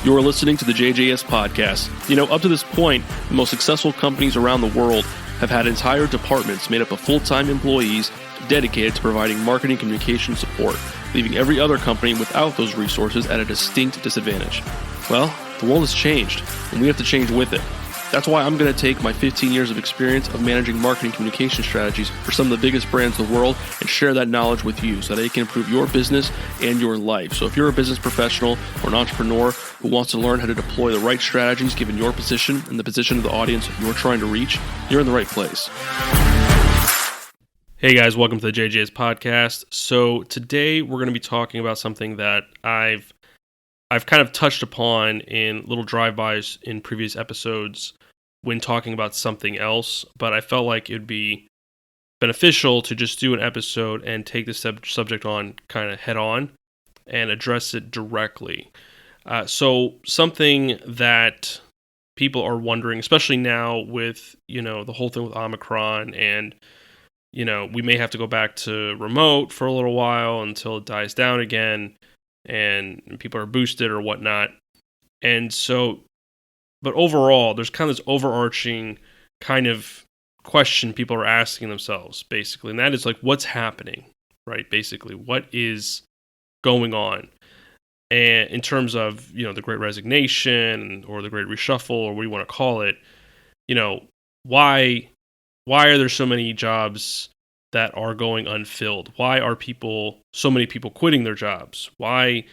You're listening to the JJS Podcast. Up to this point, the most successful companies around the world have had entire departments made up of full-time employees dedicated to providing marketing communication support, leaving every other company without those resources at a distinct disadvantage. Well, the world has changed, and we have to change with it. That's why I'm going to take my 15 years of experience of managing marketing communication strategies for some of the biggest brands in the world and share that knowledge with you so that it can improve your business and your life. So if you're a business professional or an entrepreneur who wants to learn how to deploy the right strategies given your position and the position of the audience you're trying to reach, you're in the right place. Hey guys, welcome to the JJS Podcast. So today we're going to be talking about something that I've kind of touched upon in little drive-bys in previous episodes when talking about something else, but I felt like it would be beneficial to just do an episode and take this subject on kind of head on and address it directly. So something that people are wondering, especially now with, the whole thing with Omicron and, we may have to go back to remote for a little while until it dies down again and people are boosted or whatnot. And so, but overall, there's kind of this overarching kind of question people are asking themselves, basically. And that is like, what's happening, right? Basically, what is going on? And in terms of, the Great Resignation or the Great Reshuffle or what you want to call it, why are there so many jobs that are going unfilled? Why are so many people quitting their jobs? Why,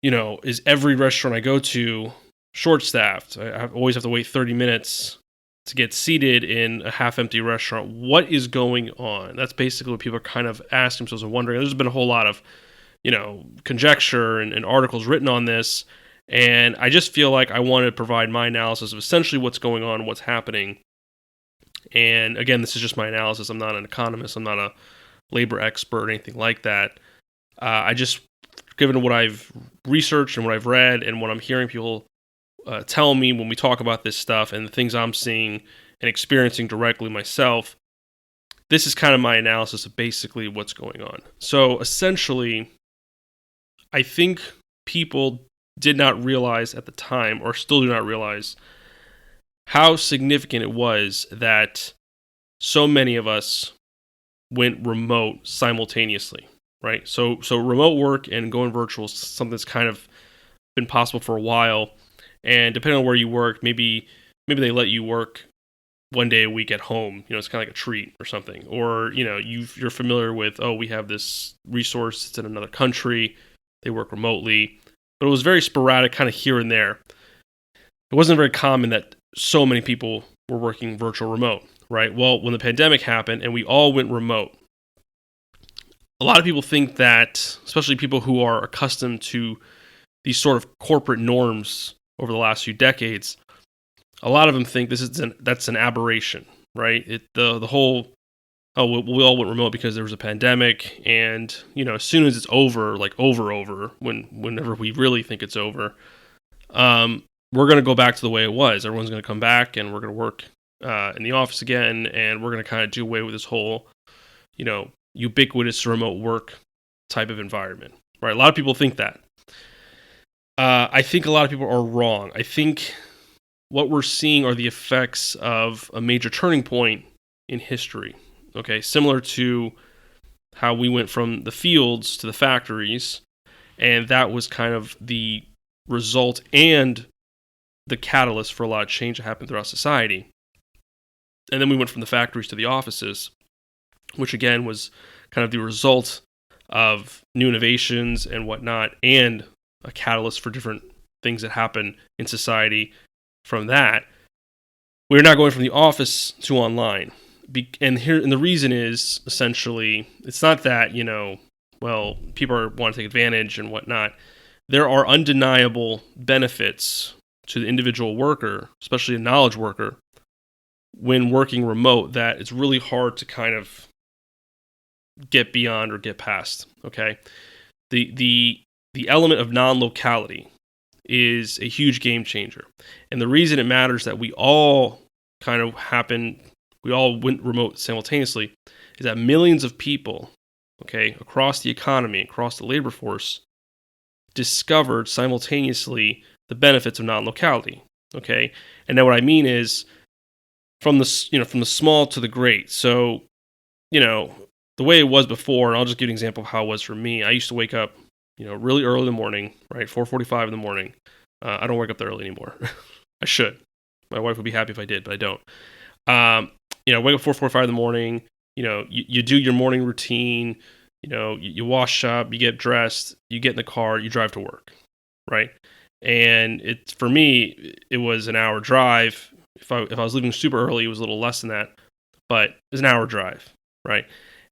is every restaurant I go to short-staffed? I always have to wait 30 minutes to get seated in a half-empty restaurant. What is going on? That's basically what people are kind of asking themselves and wondering. There's been a whole lot of, conjecture and articles written on this, and I just feel like I want to provide my analysis of essentially what's going on, what's happening. And again, this is just my analysis. I'm not an economist. I'm not a labor expert or anything like that. I just, given what I've researched and what I've read and what I'm hearing people tell me when we talk about this stuff and the things I'm seeing and experiencing directly myself, this is kind of my analysis of basically what's going on. So essentially, I think people did not realize at the time, or still do not realize, how significant it was that so many of us went remote simultaneously, right? So remote work and going virtual is something that's kind of been possible for a while. And depending on where you work, maybe they let you work one day a week at home. It's kind of like a treat or something. Or, you're familiar with, we have this resource, it's in another country, they work remotely. But it was very sporadic, kind of here and there. It wasn't very common that so many people were working virtual remote, right? Well, when the pandemic happened and we all went remote, a lot of people think that, especially people who are accustomed to these sort of corporate norms over the last few decades, a lot of them think that's an aberration, right? The whole, we all went remote because there was a pandemic, and as soon as it's over, like whenever we really think it's over, we're going to go back to the way it was. Everyone's going to come back, and we're going to work in the office again, and we're going to kind of do away with this whole, ubiquitous remote work type of environment, right? A lot of people think that. I think a lot of people are wrong. I think what we're seeing are the effects of a major turning point in history, okay? Similar to how we went from the fields to the factories, and that was kind of the result and the catalyst for a lot of change that happened throughout society. And then we went from the factories to the offices, which again was kind of the result of new innovations and whatnot, and a catalyst for different things that happen in society from that. We're now going from the office to online. And the reason is essentially, it's not that, people want to take advantage and whatnot. There are undeniable benefits to the individual worker, especially a knowledge worker, when working remote, that it's really hard to kind of get beyond or get past. Okay, the element of non-locality is a huge game changer, and the reason it matters that we all went remote simultaneously is that millions of people, okay, across the economy, across the labor force, discovered simultaneously the benefits of non-locality. Okay, and then what I mean is from the small to the great. So, the way it was before, and I'll just give you an example of how it was for me. I used to wake up, really early in the morning, right, 4:45 in the morning. I don't wake up that early anymore. I should. My wife would be happy if I did, but I don't. Wake up 4:45 in the morning. You do your morning routine. You wash up, you get dressed, you get in the car, you drive to work, right? And for me, it was an hour drive. If I was leaving super early, it was a little less than that, but it's an hour drive, right?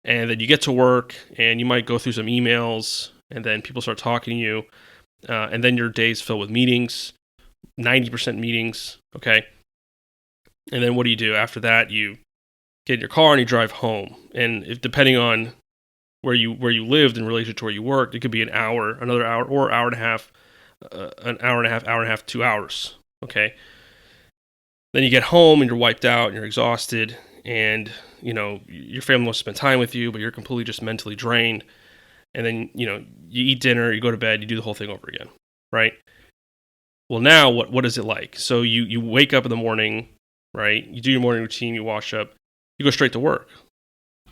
And then you get to work, and you might go through some emails, and then people start talking to you, and then your day's filled with meetings, 90% meetings, okay? And then what do? After that, you get in your car and you drive home. And if depending on where you lived in relation to where you worked, it could be an hour, another hour, or hour and a half, 2 hours, okay? Then you get home and you're wiped out and you're exhausted, and your family wants to spend time with you, but you're completely just mentally drained. And then you eat dinner, you go to bed, you do the whole thing over again, right? Well, now what is it like? So you wake up in the morning, right? You do your morning routine, you wash up, you go straight to work,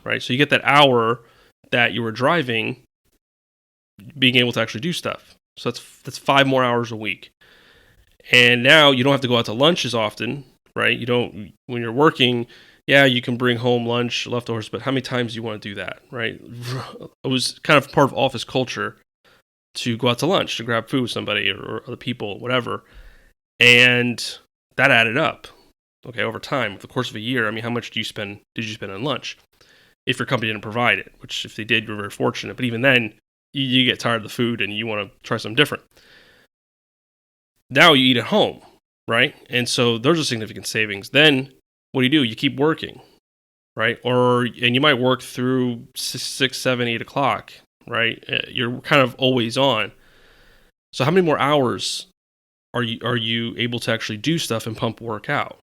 right? So you get that hour that you were driving, being able to actually do stuff. So that's 5 more hours a week. And now you don't have to go out to lunch as often, right? You don't, when you're working, yeah, you can bring home lunch, leftovers, but how many times do you want to do that, right? It was kind of part of office culture to go out to lunch, to grab food with somebody or other people, whatever. And that added up, okay, over time, over the course of a year. I mean, how much did you spend on lunch? If your company didn't provide it, which if they did, you're very fortunate. But even then, you get tired of the food and you want to try something different. Now you eat at home, right? And so there's a significant savings. Then what do? You keep working, right? And you might work through 6, 7, 8 o'clock, right? You're kind of always on. So how many more hours are you able to actually do stuff and pump work out?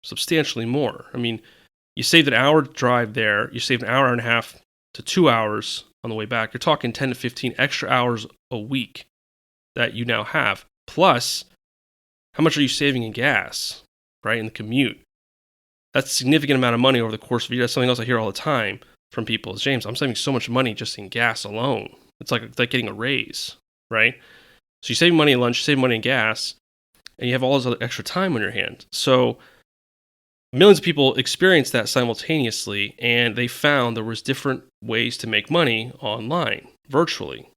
Substantially more. I mean, you saved an hour drive there. You saved an hour and a half to 2 hours on the way back. You're talking 10 to 15 extra hours a week that you now have. Plus, how much are you saving in gas, right, in the commute? That's a significant amount of money over the course of a year. That's something else I hear all the time from people is, James, I'm saving so much money just in gas alone. It's like getting a raise, right? So you save money in lunch, you save money in gas, and you have all this other extra time on your hand. So millions of people experienced that simultaneously, and they found there was different ways to make money online, virtually.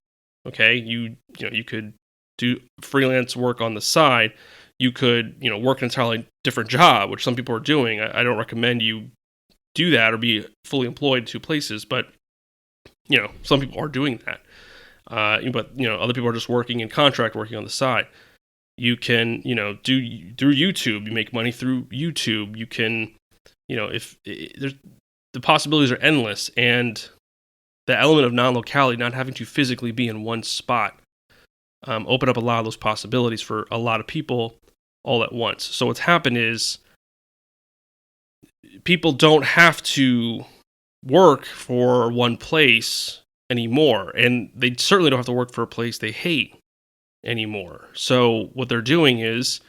Okay, you could do freelance work on the side. You could work an entirely different job, which some people are doing. I don't recommend you do that or be fully employed in 2 places, but some people are doing that. But other people are just working in contract working on the side. You can, do through YouTube. You make money through YouTube. You can, there's the possibilities are endless, and the element of non-locality, not having to physically be in one spot, open up a lot of those possibilities for a lot of people all at once. So what's happened is people don't have to work for one place anymore, and they certainly don't have to work for a place they hate anymore. So what they're doing is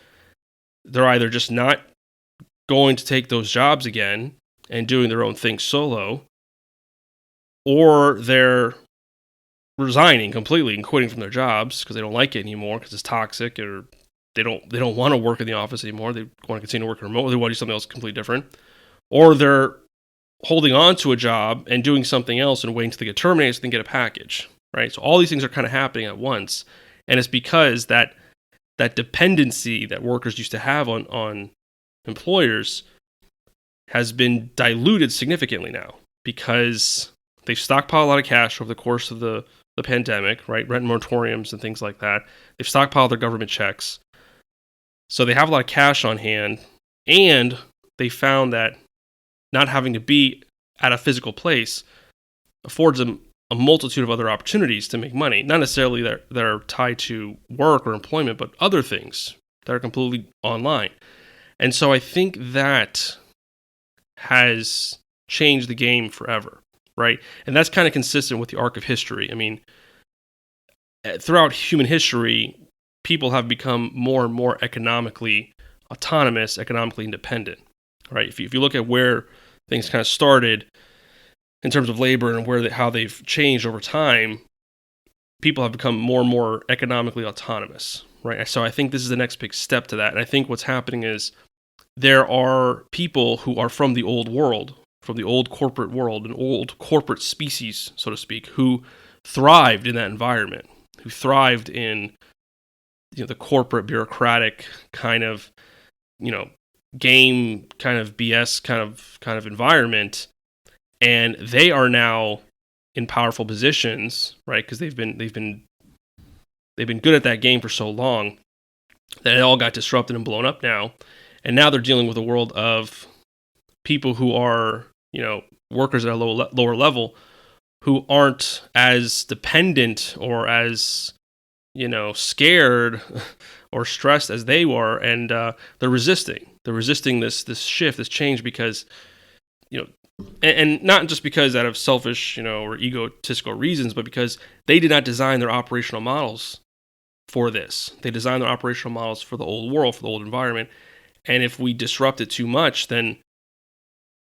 they're either just not going to take those jobs again and doing their own thing solo, or they're resigning completely and quitting from their jobs because they don't like it anymore because it's toxic, or they don't want to work in the office anymore. They want to continue to work remotely. They want to do something else completely different, or they're holding on to a job and doing something else and waiting until they get terminated so they can get a package, right? So all these things are kind of happening at once, and it's because that dependency that workers used to have on employers has been diluted significantly now because they've stockpiled a lot of cash over the course of the pandemic, right? Rent moratoriums and things like that. They've stockpiled their government checks. So they have a lot of cash on hand, and they found that not having to be at a physical place affords them a multitude of other opportunities to make money. Not necessarily that are tied to work or employment, but other things that are completely online. And so I think that has changed the game forever, right? And that's kind of consistent with the arc of history. I mean, throughout human history, people have become more and more economically autonomous, economically independent, right? If you look at where things kind of started in terms of labor and how they've changed over time, people have become more and more economically autonomous, right? So I think this is the next big step to that. And I think what's happening is there are people who are from the old world, from the old corporate world, an old corporate species, so to speak, who thrived in that environment, who thrived in the corporate bureaucratic kind of, game kind of BS kind of environment, and they are now in powerful positions, right? Because they've been good at that game for so long that it all got disrupted and blown up now, and now they're dealing with a world of people who are workers at a lower level who aren't as dependent or as scared or stressed as they were, and they're resisting this shift, this change, because and not just because out of selfish or egotistical reasons, but because they did not design their operational models for this. They designed their operational models for the old world, for the old environment, and if we disrupt it too much, then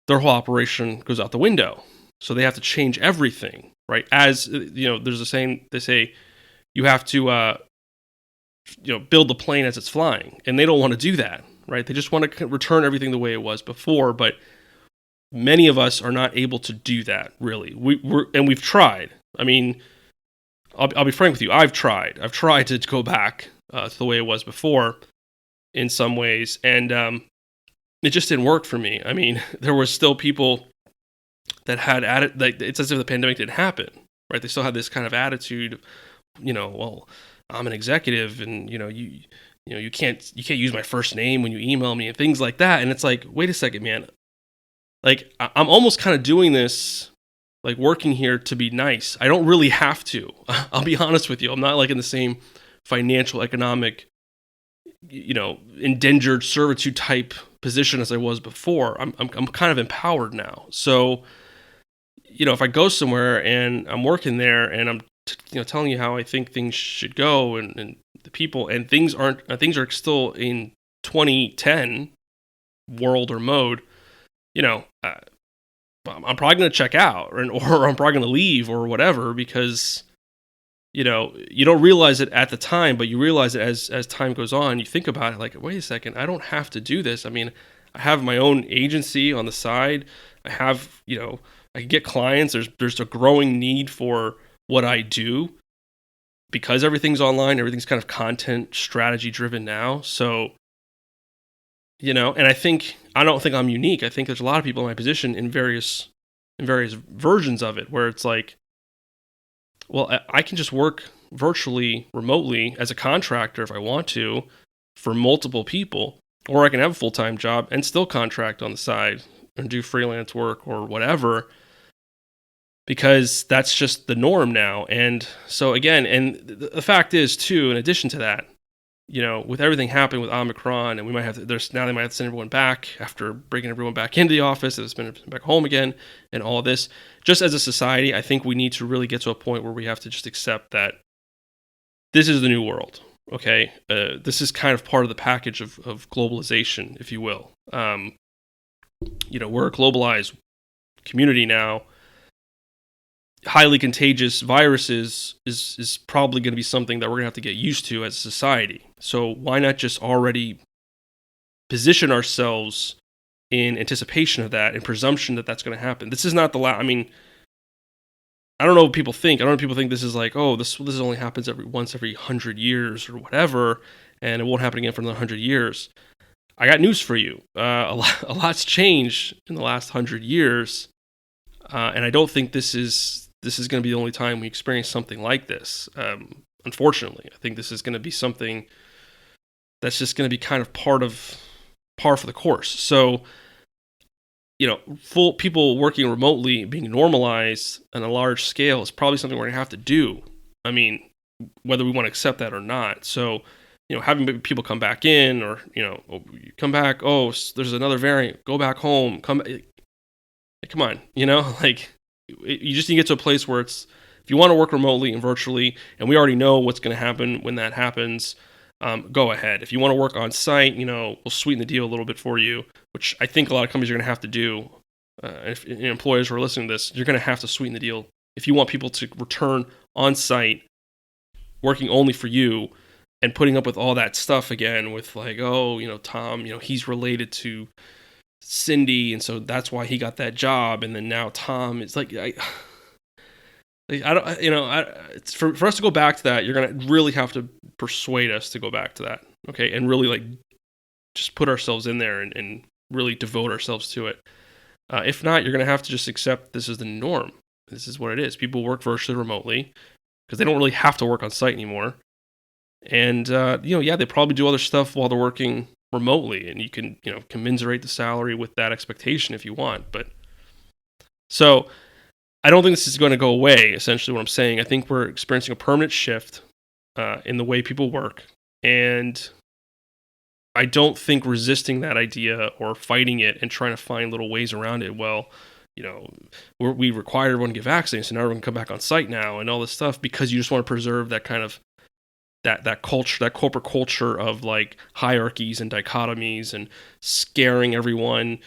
their whole operation goes out the window. So they have to change everything, right? As there's a saying, they say you have to build the plane as it's flying, and they don't want to do that, right? They just want to return everything the way it was before, but many of us are not able to do that, really. We've tried. I mean, I'll be frank with you. I've tried to go back to the way it was before in some ways, and it just didn't work for me. I mean, there were still people that had it's as if the pandemic didn't happen, right? They still had this kind of attitude, well, I'm an executive, and you can't use my first name when you email me and things like that. And it's like, wait a second, man. Like, I'm almost kind of doing this, like working here to be nice. I don't really have to. I'll be honest with you. I'm not like in the same financial, economic, indentured servitude type position as I was before. I'm kind of empowered now. So, if I go somewhere and I'm working there and I'm telling you how I think things should go and the people, and things are still in 2010 world or mode, I'm probably going to check out or I'm probably going to leave or whatever, because you don't realize it at the time, but you realize it as time goes on. You think about it like, wait a second, I don't have to do this. I mean, I have my own agency on the side. I have, I can get clients. There's a growing need for what I do because everything's online. Everything's kind of content strategy driven now. So, and I don't think I'm unique. I think there's a lot of people in my position in various versions of it where it's like, well, I can just work virtually, remotely as a contractor if I want to for multiple people, or I can have a full-time job and still contract on the side and do freelance work or whatever, because that's just the norm now. And so again, and the fact is too, in addition to that, with everything happening with Omicron, and they might have to send everyone back after bringing everyone back into the office, it's been back home again, and all of this. Just as a society, I think we need to really get to a point where we have to just accept that this is the new world. Okay, this is kind of part of the package of globalization, if you will. We're a globalized community now. Highly contagious viruses is probably going to be something that we're going to have to get used to as a society. So why not just already position ourselves in anticipation of that, in presumption that that's going to happen? This is not the last. I mean, I don't know what people think. I don't know if people think this is like, oh, this only happens once every 100 years or whatever, and it won't happen again for another 100 years. I got news for you. A lot's changed in the last 100 years, and I don't think this is going to be the only time we experience something like this. Unfortunately, I think this is going to be something that's just going to be kind of par for the course. So, full people working remotely being normalized on a large scale is probably something we're going to have to do. I mean, whether we want to accept that or not. So, having people come back in, or, come back, oh, there's another variant, go back home, come on, like, you just need to get to a place where it's, if you want to work remotely and virtually, and we already know what's going to happen when that happens, go ahead. If you want to work on site, we'll sweeten the deal a little bit for you, which I think a lot of companies are going to have to do. If employers who are listening to this, you're going to have to sweeten the deal if you want people to return on site, working only for you, and putting up with all that stuff again with like, Tom, he's related to Cindy, and so that's why he got that job, and then now Tom is like, it's for us to go back to that, you're gonna really have to persuade us to go back to that, okay, and really like just put ourselves in there and really devote ourselves to it. If not, you're gonna have to just accept this is the norm. This is what it is. People work virtually remotely because they don't really have to work on site anymore. And, they probably do other stuff while they're working remotely, and you can, commiserate the salary with that expectation if you want. But so I don't think this is going to go away, essentially what I'm saying. I think we're experiencing a permanent shift in the way people work. And I don't think resisting that idea or fighting it and trying to find little ways around it, we require everyone to get vaccinated, so now everyone can come back on site now and all this stuff, because you just want to preserve that kind of that culture, that corporate culture of like hierarchies and dichotomies and scaring everyone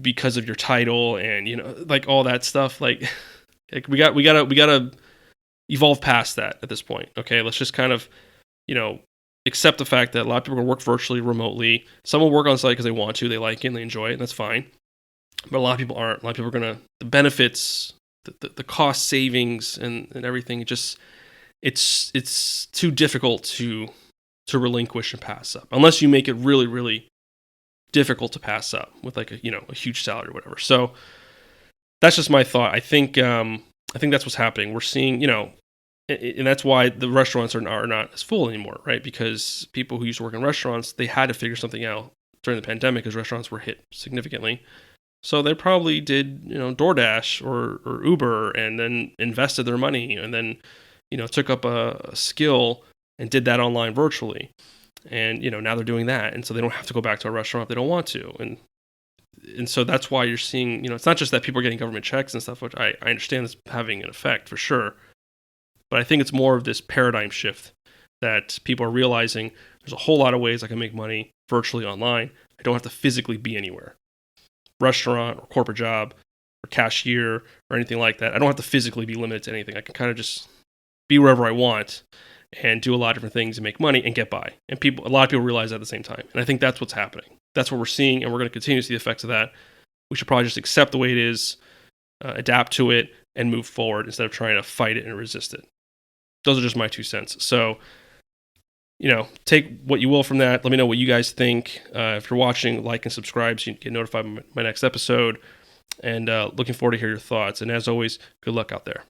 because of your title and like all that stuff. Like we gotta evolve past that at this point. Okay, let's just kind of accept the fact that a lot of people are gonna work virtually, remotely. Some will work on site because they want to, they like it, and they enjoy it, and that's fine. But a lot of people aren't. A lot of people are gonna, the benefits, the cost savings, and everything. It's too difficult to relinquish and pass up, unless you make it really, really difficult to pass up with like a huge salary or whatever. So that's just my thought. I think that's what's happening. We're seeing, and that's why the restaurants are not as full anymore, right? Because people who used to work in restaurants, they had to figure something out during the pandemic because restaurants were hit significantly. So they probably did, DoorDash or Uber, and then invested their money, and then took up a skill and did that online virtually. And, now they're doing that. And so they don't have to go back to a restaurant if they don't want to. And so that's why you're seeing, it's not just that people are getting government checks and stuff, which I understand is having an effect for sure. But I think it's more of this paradigm shift that people are realizing there's a whole lot of ways I can make money virtually online. I don't have to physically be anywhere. Restaurant or corporate job or cashier or anything like that. I don't have to physically be limited to anything. I can kind of just be wherever I want and do a lot of different things and make money and get by. And a lot of people realize that at the same time. And I think that's what's happening. That's what we're seeing, and we're going to continue to see the effects of that. We should probably just accept the way it is, adapt to it, and move forward instead of trying to fight it and resist it. Those are just my 2 cents. So, take what you will from that. Let me know what you guys think. If you're watching, like and subscribe so you can get notified of my next episode. And looking forward to hear your thoughts. And as always, good luck out there.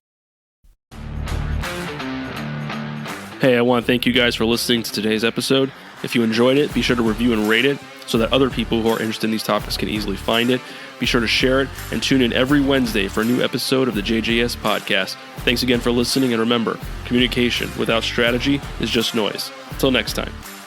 Hey, I want to thank you guys for listening to today's episode. If you enjoyed it, be sure to review and rate it so that other people who are interested in these topics can easily find it. Be sure to share it and tune in every Wednesday for a new episode of the JJS Podcast. Thanks again for listening, and remember, communication without strategy is just noise. Until next time.